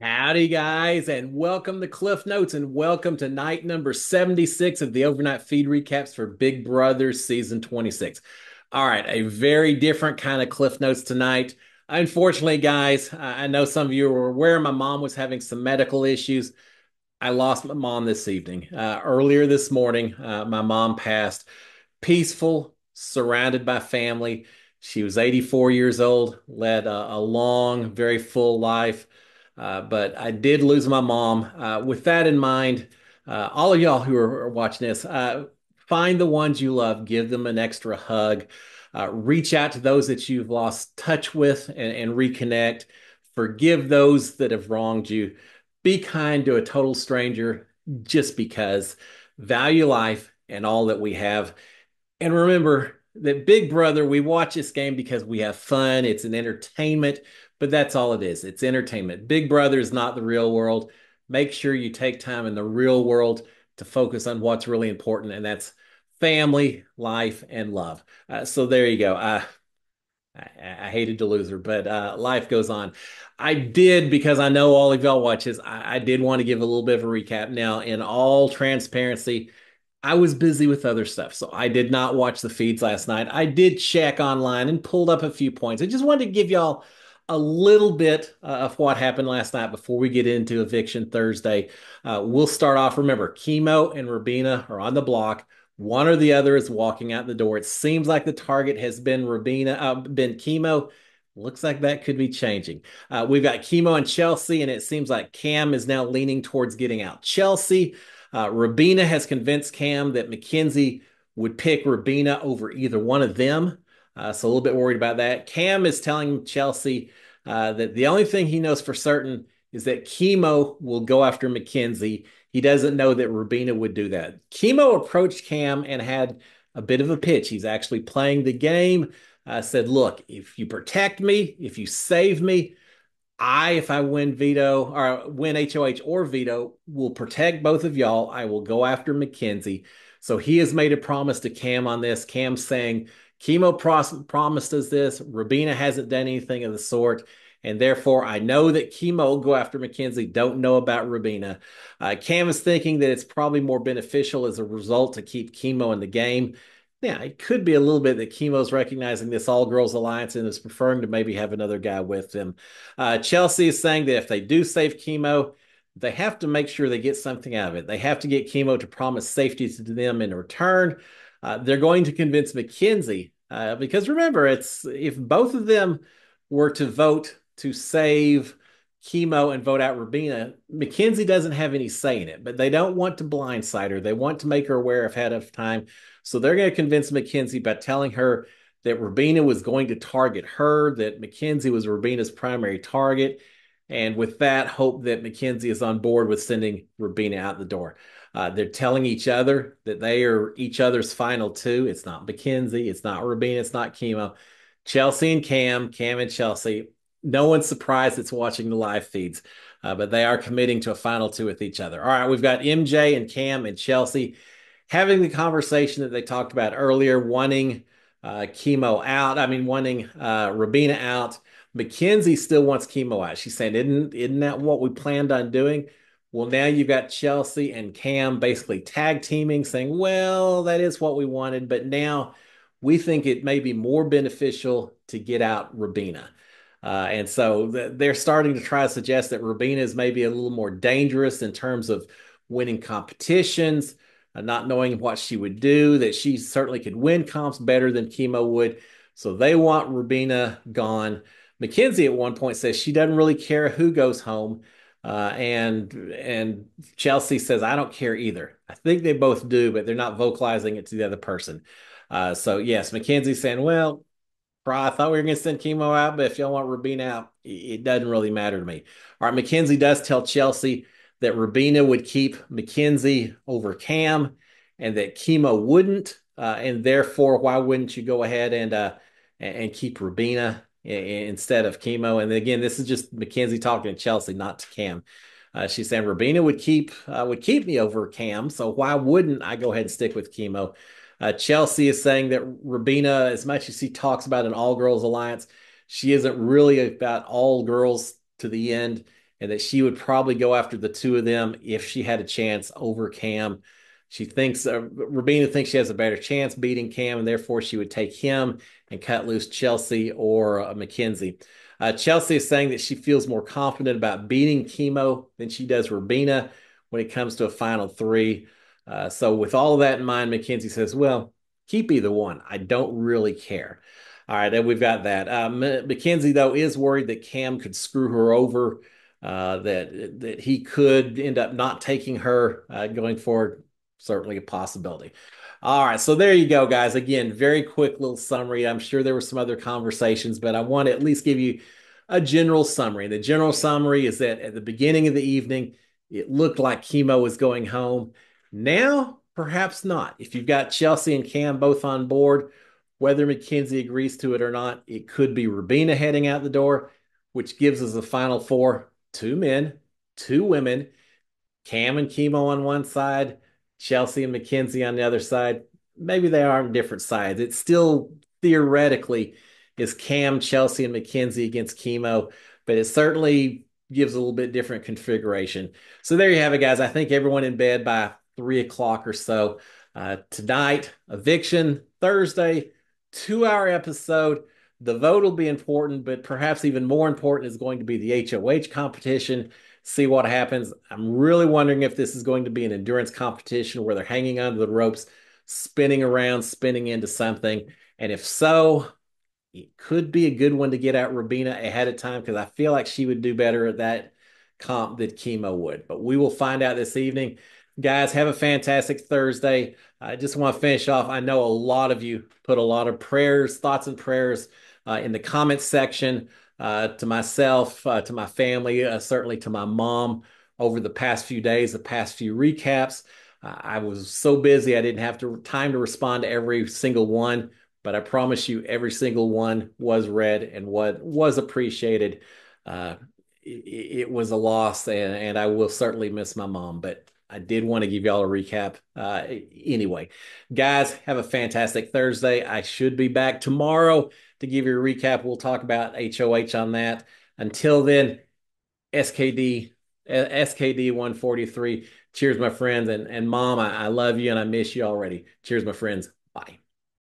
Howdy, guys, and welcome to Cliff Notes, and welcome to night number 76 of the overnight feed recaps for Big Brother season 26. All right, a very different kind of Cliff Notes tonight. Unfortunately, guys, I know some of you are aware my mom was having some medical issues. I lost my mom this evening. Earlier this morning, my mom passed peaceful, surrounded by family. She was 84 years old, led a long, very full life. But I did lose my mom. With that in mind, all of y'all who are watching this, find the ones you love, give them an extra hug, reach out to those that you've lost touch with and reconnect. Forgive those that have wronged you. Be kind to a total stranger just because. Value life and all that we have. And remember that Big Brother, we watch this game because we have fun. It's an entertainment, but that's all it is. It's entertainment. Big Brother is not the real world. Make sure you take time in the real world to focus on what's really important, and that's family, life, and love. So there you go. I hated to lose her, but life goes on. I did, because I know all of y'all watches, I did want to give a little bit of a recap. Now, in all transparency, I was busy with other stuff, so I did not watch the feeds last night. I did check online and pulled up a few points. I just wanted to give y'all a little bit of what happened last night before we get into Eviction Thursday. We'll start off. Remember, Chemo and Rubina are on the block. One or the other is walking out the door. It seems like the target has been been Chemo. Looks like that could be changing. We've got Chemo and Chelsea, and it seems like Cam is now leaning towards getting out Chelsea. Rubina has convinced Cam that Mackenzie would pick Rubina over either one of them. So a little bit worried about that. Cam is telling Chelsea that the only thing he knows for certain is that Chemo will go after Mackenzie. He doesn't know that Rubina would do that. Chemo approached Cam and had a bit of a pitch. He's actually playing the game. Said, look, if you protect me, if you save me, if I win veto or win HOH or veto, will protect both of y'all. I will go after Mackenzie. So he has made a promise to Cam on this. Cam saying, Chemo promised us this. Rubina hasn't done anything of the sort. And therefore, I know that Chemo will go after Mackenzie. Don't know about Rubina. Cam is thinking that it's probably more beneficial as a result to keep Chemo in the game. Yeah, it could be a little bit that Chemo's recognizing this all girls alliance and is preferring to maybe have another guy with them. Chelsea is saying that if they do save Chemo, they have to make sure they get something out of it. They have to get Chemo to promise safety to them in return. They're going to convince Mackenzie because remember, it's if both of them were to vote to save Chemo and vote out Rubina, Mackenzie doesn't have any say in it, but they don't want to blindside her. They want to make her aware ahead of time. So they're going to convince Mackenzie by telling her that Rubina was going to target her, that Mackenzie was Rubina's primary target. And with that, hope that Mackenzie is on board with sending Rubina out the door. They're telling each other that they are each other's final two. It's not Mackenzie, it's not Rubina, it's not Chemo. Chelsea and Cam, Cam and Chelsea. No one's surprised it's watching the live feeds, but they are committing to a final two with each other. All right, we've got MJ and Cam and Chelsea having the conversation that they talked about earlier, wanting Chemo out. I mean, wanting Rubina out. Mackenzie still wants Chemo out. She's saying, isn't that what we planned on doing? Well, now you've got Chelsea and Cam basically tag teaming, saying, well, that is what we wanted, but now we think it may be more beneficial to get out Rubina. And so they're starting to try to suggest that Rubina is maybe a little more dangerous in terms of winning competitions, not knowing what she would do, that she certainly could win comps better than Chemo would. So they want Rubina gone. Mackenzie at one point says she doesn't really care who goes home. And Chelsea says, I don't care either. I think they both do, but they're not vocalizing it to the other person. So yes, Mackenzie's saying, well, I thought we were going to send Chemo out, but if y'all want Rubina out, it doesn't really matter to me. All right, Mackenzie does tell Chelsea that Rubina would keep Mackenzie over Cam and that Chemo wouldn't. And therefore, why wouldn't you go ahead and keep Rubina instead of Chemo? And again, this is just Mackenzie talking to Chelsea, not to Cam. She's saying Rubina would keep me over Cam, so why wouldn't I go ahead and stick with Chemo? Chelsea is saying that Rubina, as much as she talks about an all girls alliance, she isn't really about all girls to the end. and that she would probably go after the two of them if she had a chance over Cam. She thinks Rabina thinks she has a better chance beating Cam, and therefore she would take him and cut loose Chelsea or Mackenzie. Chelsea is saying that she feels more confident about beating Chemo than she does Rabina when it comes to a final three. So, with all of that in mind, Mackenzie says, well, keep either one. I don't really care. All right, then we've got that. Mackenzie, though, is worried that Cam could screw her over, that he could end up not taking her going forward. Certainly a possibility. All right, so there you go, guys. Again, very quick little summary. I'm sure there were some other conversations, but I want to at least give you a general summary. The general summary is that at the beginning of the evening, it looked like Chemo was going home. Now, perhaps not. If you've got Chelsea and Cam both on board, whether Mackenzie agrees to it or not, it could be Rabina heading out the door, which gives us a final four: two men, two women, Cam and Chemo on one side, Chelsea and Mackenzie on the other side. Maybe they are on different sides. It still theoretically is Cam, Chelsea, and Mackenzie against Chemo, but it certainly gives a little bit different configuration. So there you have it, guys. I think everyone in bed by 3 o'clock or so. Tonight, eviction, Thursday, 2 hour episode. The vote will be important, but perhaps even more important is going to be the HOH competition. See what happens. I'm really wondering if this is going to be an endurance competition where they're hanging onto the ropes, spinning around, spinning into something. And if so, it could be a good one to get out Rabina ahead of time because I feel like she would do better at that comp than Chemo would. But we will find out this evening. Guys, have a fantastic Thursday. I just want to finish off. I know a lot of you put a lot of prayers, thoughts, and prayers in the comments section to myself, to my family, certainly to my mom over the past few days, the past few recaps. I was so busy, I didn't have time to respond to every single one, but I promise you, every single one was read and what was appreciated. It was a loss, and I will certainly miss my mom, but I did want to give y'all a recap. Anyway, guys, have a fantastic Thursday. I should be back tomorrow to give you a recap. We'll talk about HOH on that. Until then, SKD 143. Cheers, my friends. And mom, I love you and I miss you already. Cheers, my friends. Bye.